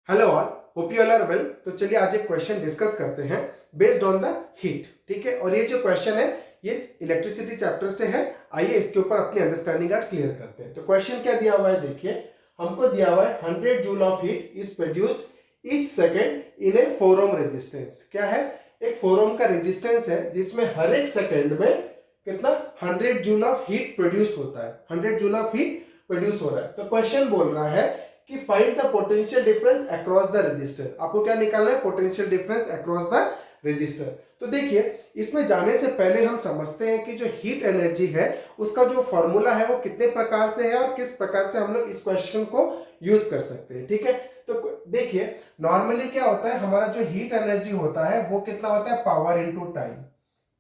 Hello all, hope you all are well. तो चलिए आज एक क्वेश्चन डिस्कस करते हैं बेस्ड ऑन द हीट। ठीक है, और ये जो क्वेश्चन है ये इलेक्ट्रिसिटी चैप्टर से है। आइए इसके ऊपर अपनी अंडरस्टैंडिंग आज क्लियर करते हैं। तो क्वेश्चन क्या दिया हुआ है, देखिए हमको दिया हुआ है 100 joule of heat is produced each second in A 4 ohm resistance. क्या है, एक 4 ओम का रेजिस्टेंस है जिसमें हर एक सेकेंड में कितना 100 जूल ऑफ हीट प्रोड्यूस होता है। 100 जूल ऑफ हीट प्रोड्यूस हो रहा है। तो क्वेश्चन बोल रहा है कि find the potential difference across the register. आपको क्या निकालना है, potential difference across the register. तो देखिए इसमें जाने से पहले हम समझते हैं कि जो हीट एनर्जी है उसका जो फॉर्मूला है वो कितने प्रकार से है और किस प्रकार से हम लोग इस क्वेश्चन को यूज कर सकते हैं। ठीक है, तो देखिए नॉर्मली क्या होता है, हमारा जो हीट एनर्जी होता है वो कितना होता है, पावर इनटू टाइम।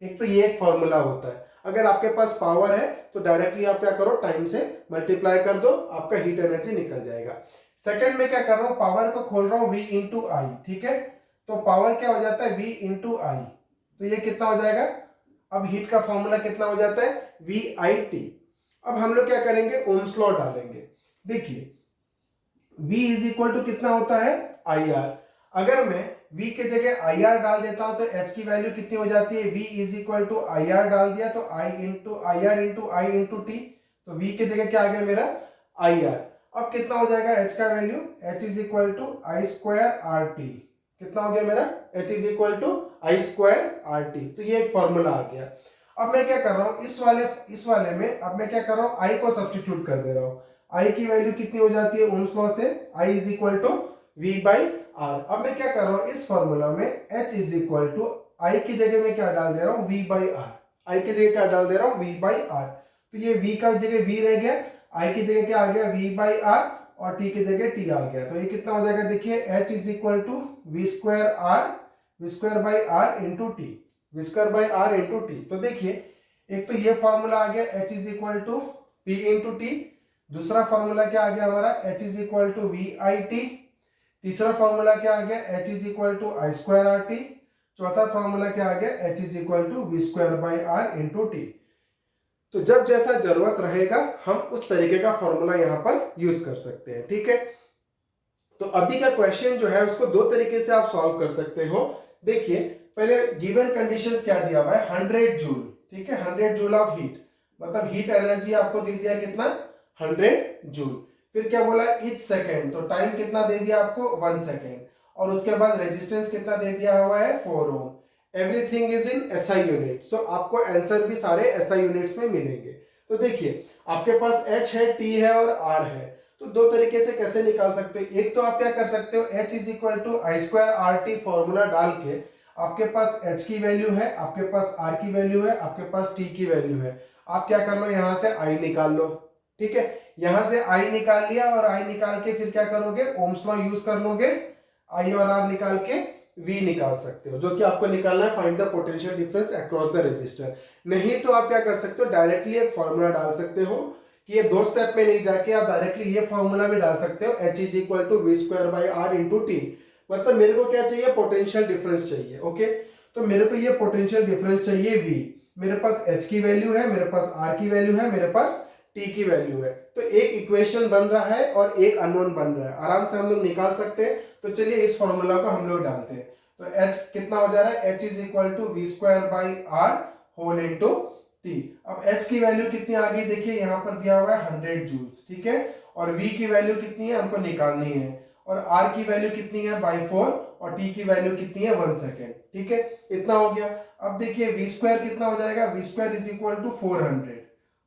एक तो ये एक फॉर्मूला होता है। अगर आपके पास पावर है तो डायरेक्टली आप क्या करो, टाइम से मल्टीप्लाई कर दो, आपका हीट एनर्जी निकल जाएगा। सेकंड में क्या कर रहा हूं, पावर को खोल रहा हूं v इंटू आई। ठीक है, तो पावर क्या हो जाता है, v इंटू आई। तो ये कितना हो जाएगा, अब हीट का फॉर्मूला कितना हो जाता है, वी आई टी। अब हम लोग क्या करेंगे, ओम्स लॉ डालेंगे। देखिए v इज इक्वल टू कितना होता है, आई आर। अगर मैं v के जगह आई आर डाल देता हूं तो h की वैल्यू कितनी हो जाती है, v is equal to I R डाल दिया तो i into I R into I into T. तो v के जगह क्या आ गया मेरा, आई आर। अब कितना हो जाएगा h का value, h is equal to I square R T. कितना हो गया मेरा, h is equal to I square R T. तो ये एक फॉर्मूला आ गया। अब मैं क्या कर रहा हूं, इस वाले में अब मैं क्या कर रहा हूं, आई को सब्स्टिट्यूट कर दे रहा हूं। आई की वैल्यू कितनी हो जाती है ओम्स लॉ से, I is equal to V by R. अब मैं क्या कर रहा हूं, इस फॉर्मूला में h इज इक्वल टू आई की जगह में क्या डाल दे रहा हूं, v बाई आर। आई की जगह क्या डाल दे रहा हूं, v बाई आर। तो ये v का जगह v रह गया, आई की जगह क्या आ गया, v बाई आर, और t की जगह t आ गया। तो ये कितना हो जाएगा, देखिए h is equal to V square by R into T, V square by R into T. तो देखिए एक तो ये फॉर्मूला आ गया h is equal to p into T. दूसरा फॉर्मूला क्या आ गया हमारा, h is equal to V I T. तीसरा फॉर्मूला क्या आ गया, h is equal to I square R T. चौथा फॉर्मूला क्या आ गया, h is equal to V square by R into T. तो जब जैसा जरूरत रहेगा हम उस तरीके का फॉर्मूला यहाँ पर यूज कर सकते हैं। ठीक है, तो अभी का क्वेश्चन जो है उसको दो तरीके से आप सॉल्व कर सकते हो। देखिए पहले गिवन कंडीशंस क्या दिया हुआ है, 100 जूल। ठीक है, 100 जूल ऑफ हीट, मतलब हीट एनर्जी आपको दे दिया कितना, 100 जूल। फिर क्या बोला, ईच सेकेंड, तो टाइम कितना दे दिया आपको, 1 सेकेंड। और उसके बाद रेजिस्टेंस कितना दे दिया हुआ है, 4 ohm. Everything is in SI unit, so आपको आंसर भी सारे एसआई यूनिट्स में मिलेंगे। तो देखिए आपके पास h है, t है और r है। तो दो तरीके से कैसे निकाल सकते हैं, एक तो आप क्या कर सकते हो, h is equal to I square R T formula डाल के, आपके पास h की वैल्यू है, आपके पास r की वैल्यू है, आपके पास t की वैल्यू है। आप क्या कर लो, यहां से i निकाल लो। ठीक है, यहां से i निकाल लिया और i निकाल के फिर क्या करोगे, ओम्स लॉ यूज कर लोगे, i और r निकाल के v निकाल सकते हो, जो कि आपको निकालना है find the potential difference across the register. नहीं तो आप क्या कर सकते हो, डायरेक्टली एक फॉर्मूला डाल सकते हो कि ये दो स्टेप में नहीं जाके आप डायरेक्टली ये फॉर्मूला भी डाल सकते हो, h is equal to V square by R into T. मतलब मेरे को क्या चाहिए, पोटेंशियल डिफरेंस चाहिए। ओके, तो मेरे को ये पोटेंशियल डिफरेंस चाहिए v। मेरे पास h की वैल्यू है, मेरे पास r की वैल्यू है, मेरे पास t की वैल्यू है। तो एक इक्वेशन बन रहा है और एक अननोन बन रहा है, आराम से हम लोग निकाल सकते हैं। तो चलिए इस फॉर्मूला को हम लोग डालते हैं। तो h कितना हो जा रहा है, h is equal to V square by R whole into T. अब h की वैल्यू कितनी आ गई, देखिए यहाँ पर दिया हुआ है 100 जूल्स। ठीक है, और v की वैल्यू कितनी है हमको निकालनी है, और r की वैल्यू कितनी है, बाई 4, और t की वैल्यू कितनी है, 1 सेकेंड। ठीक है, इतना हो गया। अब देखिए वी स्क्वायर कितना हो जाएगा, V square is equal to 400,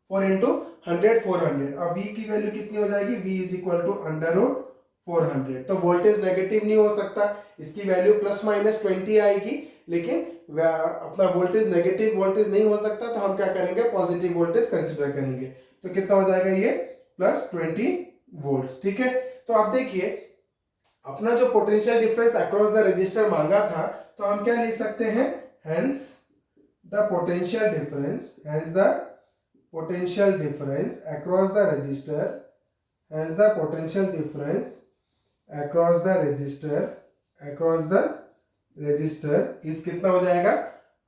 4 into 100 400। अब v की वैल्यू कितनी हो जाएगी, v is equal to under root 400। तो वोल्टेज नेगेटिव नहीं हो सकता, इसकी वैल्यू प्लस माइनस 20 आएगी, लेकिन अपना वोल्टेज नेगेटिव वोल्टेज नहीं हो सकता, तो हम क्या करेंगे, पॉजिटिव वोल्टेज कंसीडर करेंगे। तो कितना हो जाएगा ये, प्लस 20 वोल्ट्स। ठीक है, तो आप देखिए अपना जो potential difference across the register मांगा था, तो हम क्या लिख सकते हैं, hence the potential difference, hence the potential difference across the register, hence the potential difference across the register is कितना हो जाएगा,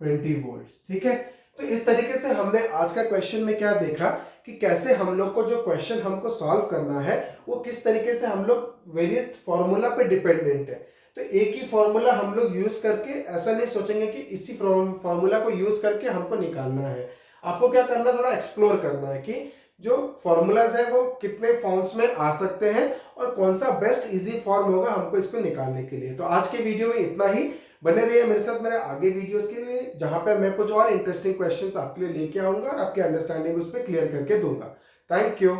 20 वोल्ट। ठीक है, तो इस तरीके से हमने आज का क्वेश्चन में क्या देखा कि कैसे हम लोग को जो क्वेश्चन हमको सॉल्व करना है वो किस तरीके से हम लोग वेरियस फॉर्मूला पे डिपेंडेंट है। तो एक ही फॉर्मूला हम लोग यूज करके ऐसा नहीं सोचेंगे कि इसी फॉर्मूला को यूज करके हमको निकालना है। आपको क्या करना है, थोड़ा एक्सप्लोर करना है कि जो फॉर्मूलाज है वो कितने फॉर्म्स में आ सकते हैं और कौन सा बेस्ट इजी फॉर्म होगा हमको इसको निकालने के लिए। तो आज के वीडियो में इतना ही। बने रहिए मेरे साथ मेरे आगे वीडियोस के लिए, जहां पर मैं कुछ और इंटरेस्टिंग क्वेश्चंस आपके लिए लेके आऊंगा और आपकी अंडरस्टैंडिंग उस पर क्लियर करके दूंगा। Thank you.